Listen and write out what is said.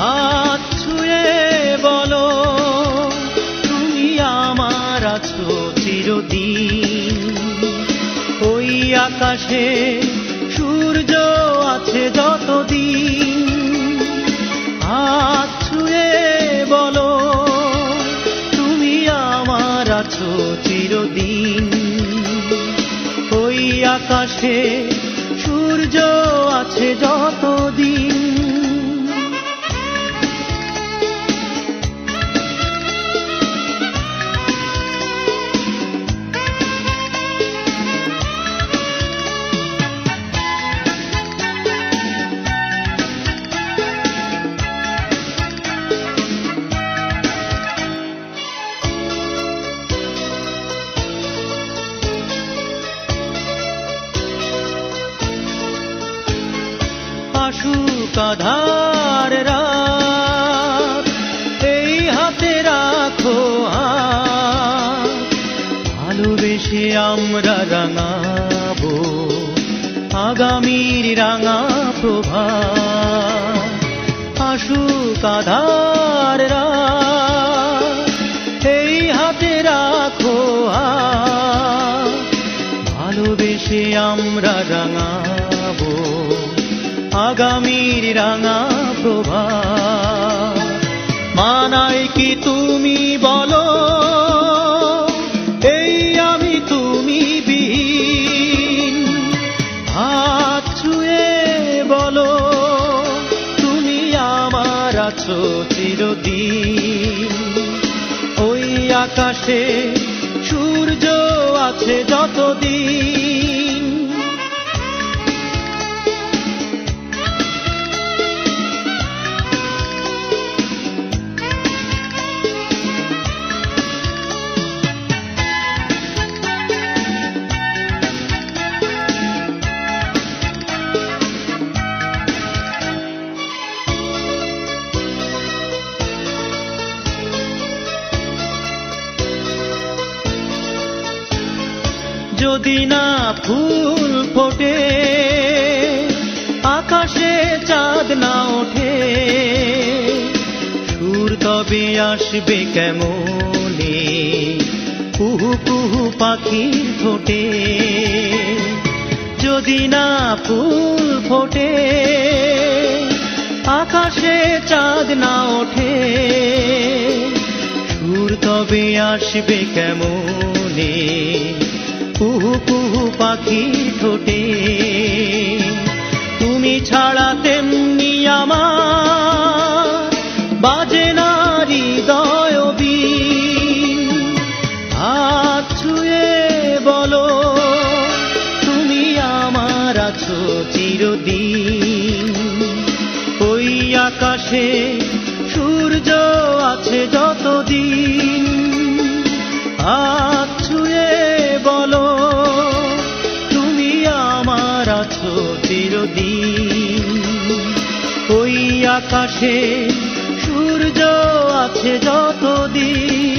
হাত ছুঁয়ে বলো তুমি আমার আছো চিরদিন। ওই আকাশে সূর্য আছে যতদিন। হাত ছুঁয়ে বলো তুমি আমার আছো চিরদিন। ওই আকাশে সূর্য আছে যতদিন। আসুক আঁধার রাত এই হাতে রাখো হাত। ভালোবেসে আমরা রাঙাবো আগামীর রাঙা প্রভাত। আসুক আঁধার রাত এই হাতে রাখো হাত। ভালোবেসে আমরা রাঙাবো আগামীর রাঙা প্রভাত। মানায় কি তুমি বলো এই আমি তুমি বিহীন। হাত ছুঁয়ে বলো তুমি আমার আছো চিরদিন। ওই আকাশে সূর্য আছে যতদিন। যদি না ফুল ফোটে আকাশে চাঁদ না ওঠে, সুর তবে আসবে কেমনে কুহু কুহু পাখির ঠোঁটে। যদি না ফুল ফোটে আকাশে চাঁদ না ওঠে, সুর তবে আসবে কেমনে কুহু কুহু পাখি ঠোঁটে। তুমি ছাড়া তেমনি আমার বাজে না হৃদয় বীণ। হাত ছুঁয়ে বলো তুমি আমার আছো চিরদিন। ওই আকাশে সূর্য আছে যতদিন। হাত ছুঁয়ে বলো তুমি আমার আছো চিরদিন। ওই আকাশে সূর্য আছে যতদিন।